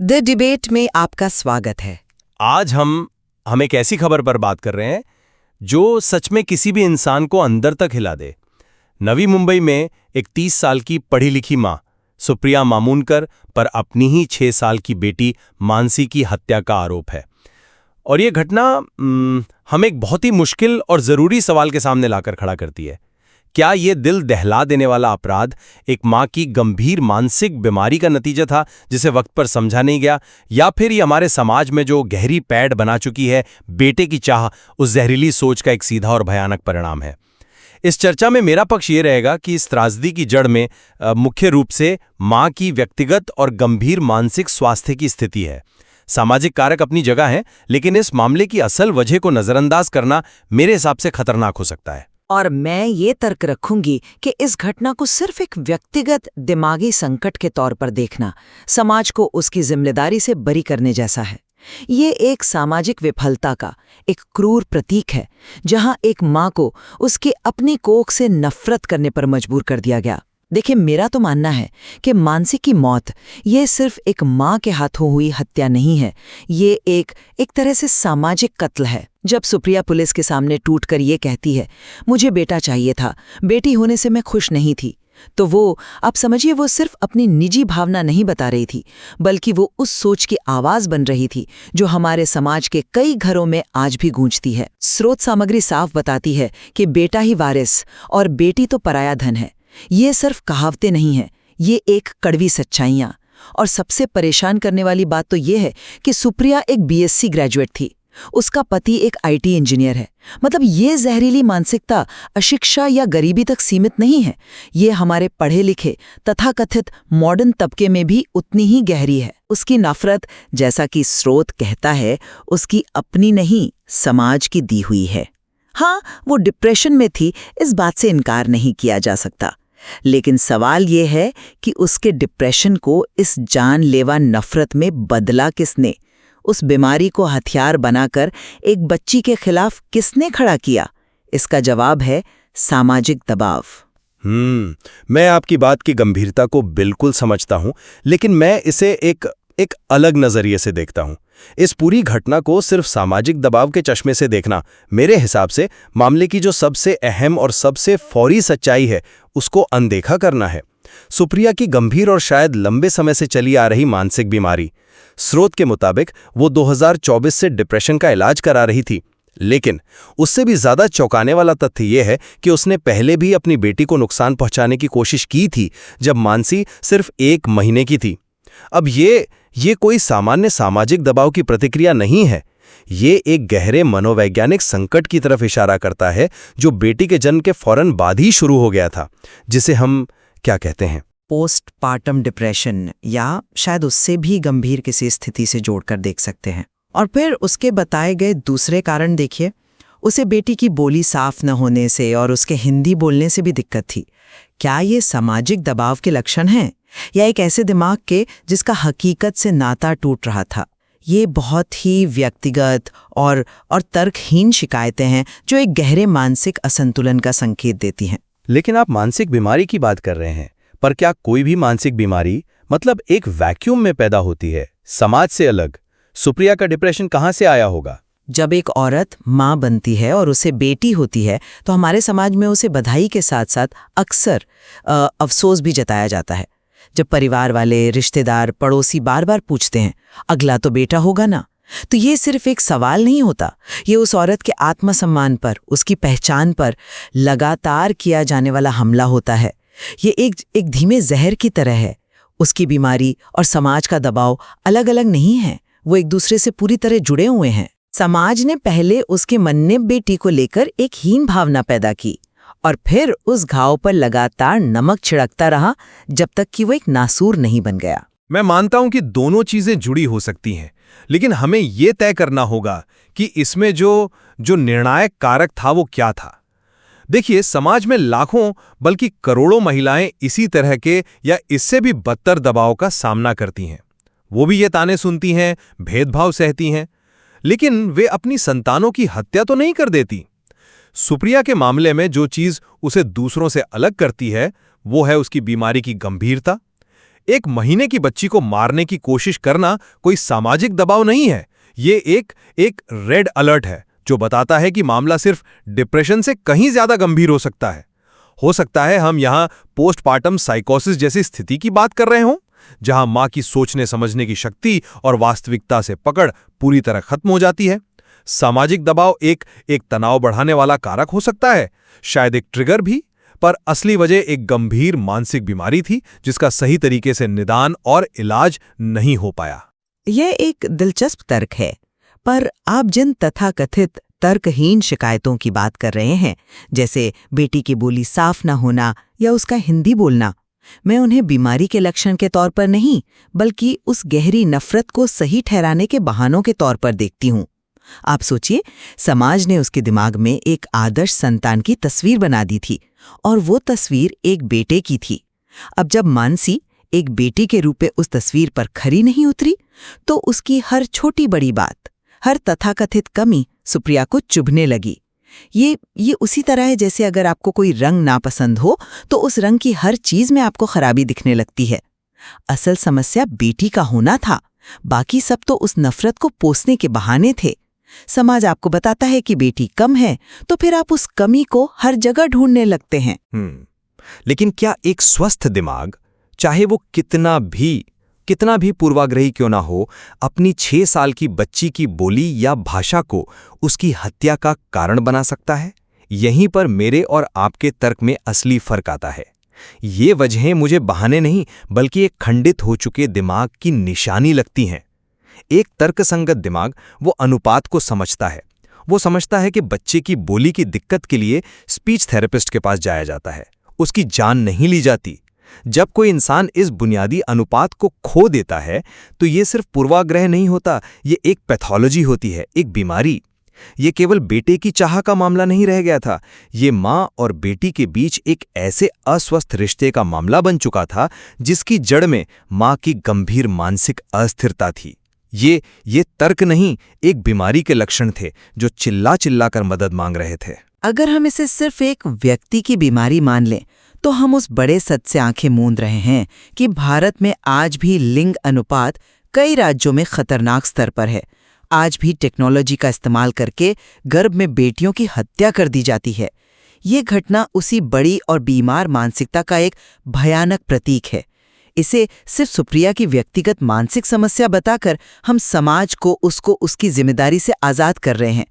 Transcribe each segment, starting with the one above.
The debate में आपका स्वागत है। आज हम एक ऐसी खबर पर बात कर रहे हैं जो सच में किसी भी इंसान को अंदर तक हिला दे। नवी मुंबई में एक 30 साल की पढ़ी लिखी मां सुप्रिया मामूनकर पर अपनी ही 6 साल की बेटी मानसी की हत्या का आरोप है। और ये घटना हमें एक बहुत ही मुश्किल और ज़रूरी सवाल के सामने लाकर खड़ा करती है। क्या ये दिल दहला देने वाला अपराध एक मां की गंभीर मानसिक बीमारी का नतीजा था जिसे वक्त पर समझा नहीं गया, या फिर ये हमारे समाज में जो गहरी पैड़ बना चुकी है बेटे की चाह, उस जहरीली सोच का एक सीधा और भयानक परिणाम है? इस चर्चा में मेरा पक्ष ये रहेगा कि इस त्रासदी की जड़ में मुख्य रूप से मां की व्यक्तिगत और गंभीर मानसिक स्वास्थ्य की स्थिति है। सामाजिक कारक अपनी जगह हैं, लेकिन इस मामले की असल वजह को नजरअंदाज करना मेरे हिसाब से खतरनाक हो सकता है। और मैं ये तर्क रखूंगी कि इस घटना को सिर्फ एक व्यक्तिगत दिमागी संकट के तौर पर देखना समाज को उसकी जिम्मेदारी से बरी करने जैसा है। ये एक सामाजिक विफलता का एक क्रूर प्रतीक है, जहां एक मां को उसकी अपनी कोख से नफरत करने पर मजबूर कर दिया गया। देखिए, मेरा तो मानना है कि मानसी की मौत ये सिर्फ एक मां के हाथों हुई हत्या नहीं है, ये एक तरह से सामाजिक कत्ल है। जब सुप्रिया पुलिस के सामने टूटकर ये कहती है, मुझे बेटा चाहिए था, बेटी होने से मैं खुश नहीं थी, तो वो, आप समझिए, वो सिर्फ अपनी निजी भावना नहीं बता रही थी, बल्कि वो उस सोच की आवाज बन रही थी जो हमारे समाज के कई घरों में आज भी गूंजती है। स्रोत सामग्री साफ बताती है कि बेटा ही वारिस और बेटी तो पराया धन है। ये सिर्फ कहावतें नहीं हैं, ये एक कड़वी सच्चाइयां। और सबसे परेशान करने वाली बात तो ये है कि सुप्रिया एक बीएससी ग्रेजुएट थी, उसका पति एक आईटी इंजीनियर है। मतलब ये जहरीली मानसिकता अशिक्षा या गरीबी तक सीमित नहीं है, ये हमारे पढ़े लिखे तथाकथित मॉडर्न तबके में भी उतनी ही गहरी है। उसकी नफरत, जैसा कि स्रोत कहता है, उसकी अपनी नहीं, समाज की दी हुई है। हाँ, वो डिप्रेशन में थी, इस बात से इनकार नहीं किया जा सकता, लेकिन सवाल ये है कि उसके डिप्रेशन को इस जानलेवा नफरत में बदला किसने? उस बीमारी को हथियार बनाकर एक बच्ची के खिलाफ किसने खड़ा किया? इसका जवाब है सामाजिक दबाव। मैं आपकी बात की गंभीरता को बिल्कुल समझता हूं, लेकिन मैं इसे एक अलग नजरिए से देखता हूं। इस पूरी घटना को सिर्फ सामाजिक दबाव के चश्मे से देखना मेरे हिसाब से मामले की जो सबसे अहम और सबसे फौरी सच्चाई है उसको अनदेखा करना है। सुप्रिया की गंभीर और शायद लंबे समय से चली आ रही मानसिक बीमारी। स्रोत के मुताबिक वो 2024 से डिप्रेशन का इलाज करा रही थी, लेकिन उससे भी ज्यादा चौंकाने वाला तथ्य यह है कि उसने पहले भी अपनी बेटी को नुकसान पहुंचाने की कोशिश की थी जब मानसी सिर्फ 1 महीने की थी। अब ये कोई सामान्य सामाजिक दबाव की प्रतिक्रिया नहीं है, ये एक गहरे मनोवैज्ञानिक संकट की तरफ इशारा करता है जो बेटी के जन्म के फौरन बाद ही शुरू हो गया था, जिसे हम क्या कहते हैं, पोस्टपार्टम डिप्रेशन, या शायद उससे भी गंभीर किसी स्थिति से जोड़कर देख सकते हैं। और फिर उसके बताए गए दूसरे कारण देखिए, उसे बेटी की बोली साफ न होने से और उसके हिंदी बोलने से भी दिक्कत थी। क्या ये सामाजिक दबाव के लक्षण हैं या एक ऐसे दिमाग के जिसका हकीकत से नाता टूट रहा था? ये बहुत ही व्यक्तिगत और तर्कहीन शिकायतें हैं जो एक गहरे मानसिक असंतुलन का संकेत देती हैं। लेकिन आप मानसिक बीमारी की बात कर रहे हैं, पर क्या कोई भी मानसिक बीमारी मतलब एक वैक्यूम में पैदा होती है, समाज से अलग? सुप्रिया का डिप्रेशन कहाँ से आया होगा? जब एक औरत माँ बनती है और उसे बेटी होती है तो हमारे समाज में उसे बधाई के साथ साथ अक्सर अफसोस भी जताया जाता है। जब परिवार वाले, रिश्तेदार, पड़ोसी बार बार पूछते हैं, अगला तो बेटा होगा ना, तो ये सिर्फ एक सवाल नहीं होता, ये उस औरत के आत्मसम्मान पर, उसकी पहचान पर लगातार किया जाने वाला हमला होता है। ये एक धीमे जहर की तरह है। उसकी बीमारी और समाज का दबाव अलग अलग नहीं है, वो एक दूसरे से पूरी तरह जुड़े हुए हैं। समाज ने पहले उसके मन ने बेटी को लेकर एक हीन भावना पैदा की और फिर उस घाव पर लगातार नमक छिड़कता रहा जब तक कि वो एक नासूर नहीं बन गया। मैं मानता हूं कि दोनों चीजें जुड़ी हो सकती हैं, लेकिन हमें ये तय करना होगा कि इसमें जो निर्णायक कारक था वो क्या था। देखिए, समाज में लाखों बल्कि करोड़ों महिलाएं इसी तरह के या इससे भी बदतर दबाव का सामना करती हैं। वो भी ये ताने सुनती हैं, भेदभाव सहती हैं, लेकिन वे अपनी संतानों की हत्या तो नहीं कर देती। सुप्रिया के मामले में जो चीज उसे दूसरों से अलग करती है वो है उसकी बीमारी की गंभीरता। एक महीने की बच्ची को मारने की कोशिश करना कोई सामाजिक दबाव नहीं है। ये एक रेड अलर्ट है जो बताता है कि मामला सिर्फ डिप्रेशन से कहीं ज्यादा गंभीर हो सकता है। हो सकता है हम यहाँ पोस्टपार्टम साइकोसिस जैसी स्थिति की बात कर रहे हों, जहां मां की सोचने समझने की शक्ति और वास्तविकता से पकड़ पूरी तरह खत्म हो जाती है। सामाजिक दबाव एक तनाव बढ़ाने वाला कारक हो सकता है, शायद एक ट्रिगर भी, पर असली वजह एक गंभीर मानसिक बीमारी थी जिसका सही तरीके से निदान और इलाज नहीं हो पाया। यह एक दिलचस्प तर्क है, पर आप जिन तथाकथित तर्कहीन शिकायतों की बात कर रहे हैं, जैसे बेटी की बोली साफ न होना या उसका हिंदी बोलना, मैं उन्हें बीमारी के लक्षण के तौर पर नहीं, बल्कि उस गहरी नफरत को सही ठहराने के बहानों के तौर पर देखती हूँ। आप सोचिए, समाज ने उसके दिमाग में एक आदर्श संतान की तस्वीर बना दी थी और वो तस्वीर एक बेटे की थी। अब जब मानसी एक बेटी के रूप में उस तस्वीर पर खरी नहीं उतरी, तो उसकी हर छोटी बड़ी बात, हर तथाकथित कमी सुप्रिया को चुभने लगी। ये उसी तरह है जैसे अगर आपको कोई रंग नापसंद हो तो उस रंग की हर चीज में आपको खराबी दिखने लगती है। असल समस्या बेटी का होना था, बाकी सब तो उस नफरत को पोसने के बहाने थे। समाज आपको बताता है कि बेटी कम है, तो फिर आप उस कमी को हर जगह ढूंढने लगते हैं। लेकिन क्या एक स्वस्थ दिमाग, चाहे वो कितना भी पूर्वाग्रही क्यों ना हो, अपनी 6 साल की बच्ची की बोली या भाषा को उसकी हत्या का कारण बना सकता है? यहीं पर मेरे और आपके तर्क में असली फर्क आता है। ये वजहें मुझे बहाने नहीं, बल्कि एक खंडित हो चुके दिमाग की निशानी लगती हैं। एक तर्कसंगत दिमाग वो अनुपात को समझता है। वो समझता है कि बच्चे की बोली की दिक्कत के लिए स्पीच थेरेपिस्ट के पास जाया जाता है, उसकी जान नहीं ली जाती। जब कोई इंसान इस बुनियादी अनुपात को खो देता है, तो ये सिर्फ पूर्वाग्रह नहीं होता, ये एक पैथोलॉजी होती है, एक बीमारी। ये केवल बेटे की चाह का मामला नहीं रह गया था, ये माँ और बेटी के बीच एक ऐसे अस्वस्थ रिश्ते का मामला बन चुका था जिसकी जड़ में माँ की गंभीर मानसिक अस्थिरता थी। ये तर्क नहीं, एक बीमारी के लक्षण थे जो चिल्ला चिल्ला कर मदद मांग रहे थे। अगर हम इसे सिर्फ एक व्यक्ति की बीमारी मान लें, तो हम उस बड़े सच से आंखें मूंद रहे हैं कि भारत में आज भी लिंग अनुपात कई राज्यों में खतरनाक स्तर पर है। आज भी टेक्नोलॉजी का इस्तेमाल करके गर्भ में बेटियों की हत्या कर दी जाती है। ये घटना उसी बड़ी और बीमार मानसिकता का एक भयानक प्रतीक है। इसे सिर्फ सुप्रिया की व्यक्तिगत मानसिक समस्या बताकर हम समाज को उसको उसकी जिम्मेदारी से आज़ाद कर रहे हैं।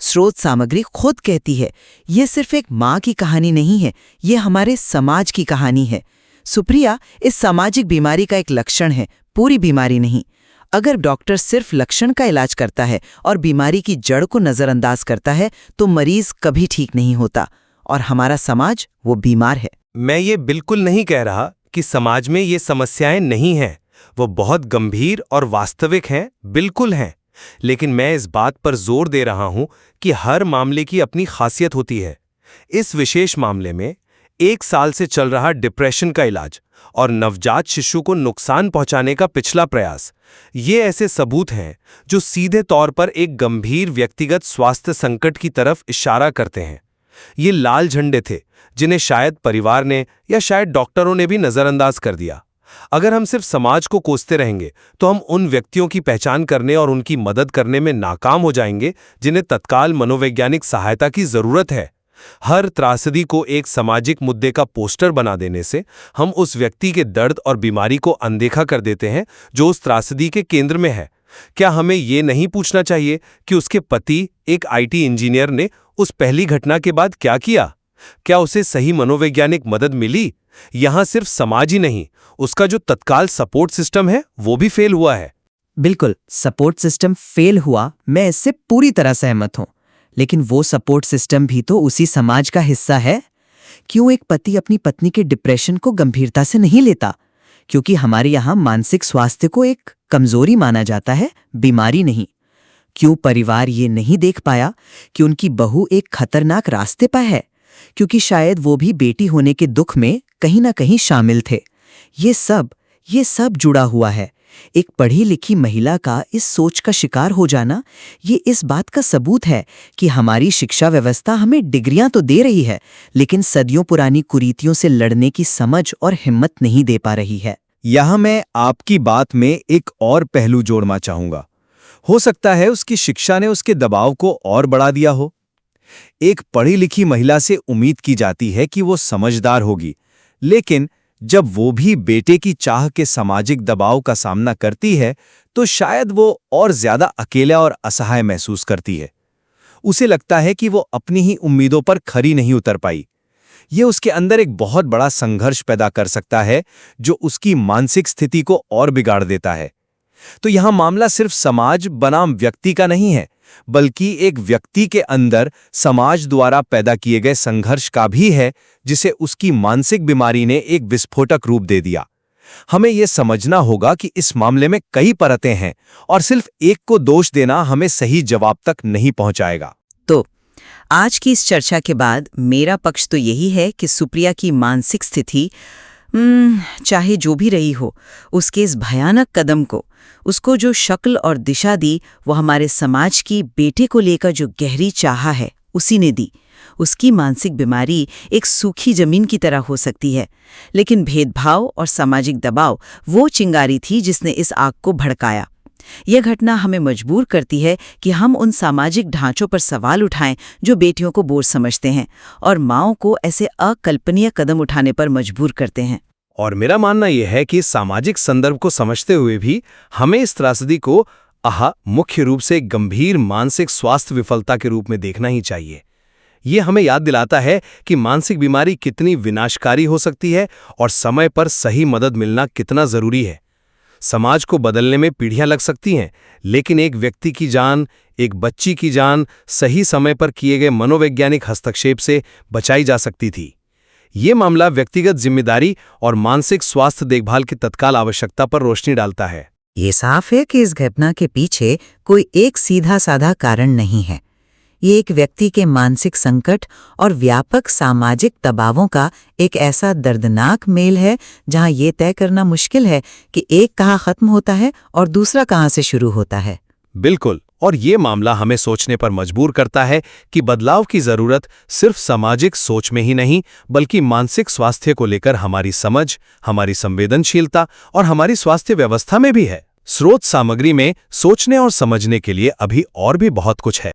स्रोत सामग्री खुद कहती है, ये सिर्फ एक माँ की कहानी नहीं है, ये हमारे समाज की कहानी है। सुप्रिया इस सामाजिक बीमारी का एक लक्षण है, पूरी बीमारी नहीं। अगर डॉक्टर सिर्फ लक्षण का इलाज करता है और बीमारी की जड़ को नज़रअंदाज करता है, तो मरीज कभी ठीक नहीं होता और हमारा समाज वो बीमार है। मैं ये बिल्कुल नहीं कह रहा कि समाज में ये समस्याएं नहीं हैं, वो बहुत गंभीर और वास्तविक हैं, बिल्कुल हैं। लेकिन मैं इस बात पर जोर दे रहा हूं कि हर मामले की अपनी खासियत होती है। इस विशेष मामले में 1 साल से चल रहा डिप्रेशन का इलाज और नवजात शिशु को नुकसान पहुंचाने का पिछला प्रयास, ये ऐसे सबूत हैं जो सीधे तौर पर एक गंभीर व्यक्तिगत स्वास्थ्य संकट की तरफ इशारा करते हैं। ये लाल झंडे थे जिन्हें शायद परिवार ने या शायद डॉक्टरों ने भी नजरअंदाज कर दिया। अगर हम सिर्फ समाज को कोसते रहेंगे तो हम उन व्यक्तियों की पहचान करने और उनकी मदद करने में नाकाम हो जाएंगे जिन्हें तत्काल मनोवैज्ञानिक सहायता की जरूरत है। हर त्रासदी को एक सामाजिक मुद्दे का पोस्टर बना देने से हम उस व्यक्ति के दर्द और बीमारी को अनदेखा कर देते हैं जो उस त्रासदी के केंद्र में है। क्या हमें ये नहीं पूछना चाहिए कि उसके पति एक आईटी इंजीनियर ने उस पहली घटना के बाद क्या किया? क्या उसे सही मनोवैज्ञानिक मदद मिली? यहां सिर्फ समाज ही नहीं, उसका जो तत्काल सपोर्ट सिस्टम है वो भी फेल हुआ है। बिल्कुल, सपोर्ट सिस्टम फेल हुआ, मैं इससे पूरी तरह सहमत हूं। लेकिन वो सपोर्ट सिस्टम भी तो उसी समाज का हिस्सा है। क्यों एक पति अपनी पत्नी के डिप्रेशन को गंभीरता से नहीं लेता? क्योंकि हमारे यहाँ मानसिक स्वास्थ्य को एक कमजोरी माना जाता है, बीमारी नहीं। क्यों परिवार ये नहीं देख पाया कि उनकी बहू एक खतरनाक रास्ते पर है? क्योंकि शायद वो भी बेटी होने के दुख में कहीं ना कहीं शामिल थे। ये सब जुड़ा हुआ है। एक पढ़ी लिखी महिला का इस सोच का शिकार हो जाना, ये इस बात का सबूत है कि हमारी शिक्षा व्यवस्था हमें डिग्रियां तो दे रही है, लेकिन सदियों पुरानी कुरीतियों से लड़ने की समझ और हिम्मत नहीं दे पा रही है। यहाँ मैं आपकी बात में एक और पहलू जोड़ना चाहूंगा। हो सकता है उसकी शिक्षा ने उसके दबाव को और बढ़ा दिया हो। एक पढ़ी लिखी महिला से उम्मीद की जाती है कि वो समझदार होगी, लेकिन जब वो भी बेटे की चाह के सामाजिक दबाव का सामना करती है तो शायद वो और ज्यादा अकेला और असहाय महसूस करती है। उसे लगता है कि वो अपनी ही उम्मीदों पर खरी नहीं उतर पाई। ये उसके अंदर एक बहुत बड़ा संघर्ष पैदा कर सकता है जो उसकी मानसिक स्थिति को और बिगाड़ देता है। तो यहां मामला सिर्फ समाज बनाम व्यक्ति का नहीं है, बल्कि एक व्यक्ति के अंदर समाज द्वारा पैदा किए गए संघर्ष का भी है, जिसे उसकी मानसिक बीमारी ने एक विस्फोटक रूप दे दिया। हमें यह समझना होगा कि इस मामले में कई परतें हैं और सिर्फ एक को दोष देना हमें सही जवाब तक नहीं पहुंचाएगा। तो आज की इस चर्चा के बाद मेरा पक्ष तो यही है कि सुप्रिया की मानसिक स्थिति चाहे जो भी रही हो, उसके इस भयानक कदम को, उसको जो शक्ल और दिशा दी, वो हमारे समाज की बेटे को लेकर जो गहरी चाह है उसी ने दी। उसकी मानसिक बीमारी एक सूखी जमीन की तरह हो सकती है, लेकिन भेदभाव और सामाजिक दबाव वो चिंगारी थी जिसने इस आग को भड़काया। यह घटना हमें मजबूर करती है कि हम उन सामाजिक ढांचों पर सवाल उठाएं जो बेटियों को बोझ समझते हैं और माओं को ऐसे अकल्पनीय कदम उठाने पर मजबूर करते हैं। और मेरा मानना यह है कि सामाजिक संदर्भ को समझते हुए भी हमें इस त्रासदी को मुख्य रूप से गंभीर मानसिक स्वास्थ्य विफलता के रूप में देखना ही चाहिए। ये हमें याद दिलाता है कि मानसिक बीमारी कितनी विनाशकारी हो सकती है और समय पर सही मदद मिलना कितना जरूरी है। समाज को बदलने में पीढ़ियां लग सकती हैं, लेकिन एक व्यक्ति की जान, एक बच्ची की जान सही समय पर किए गए मनोवैज्ञानिक हस्तक्षेप से बचाई जा सकती थी। ये मामला व्यक्तिगत जिम्मेदारी और मानसिक स्वास्थ्य देखभाल की तत्काल आवश्यकता पर रोशनी डालता है। ये साफ है कि इस घटना के पीछे कोई एक सीधा साधा कारण नहीं है। ये एक व्यक्ति के मानसिक संकट और व्यापक सामाजिक दबावों का एक ऐसा दर्दनाक मेल है जहां ये तय करना मुश्किल है कि एक कहाँ खत्म होता है और दूसरा कहाँ से शुरू होता है। बिल्कुल, और ये मामला हमें सोचने पर मजबूर करता है कि बदलाव की जरूरत सिर्फ सामाजिक सोच में ही नहीं, बल्कि मानसिक स्वास्थ्य को लेकर हमारी समझ, हमारी संवेदनशीलता और हमारी स्वास्थ्य व्यवस्था में भी है। स्रोत सामग्री में सोचने और समझने के लिए अभी और भी बहुत कुछ है।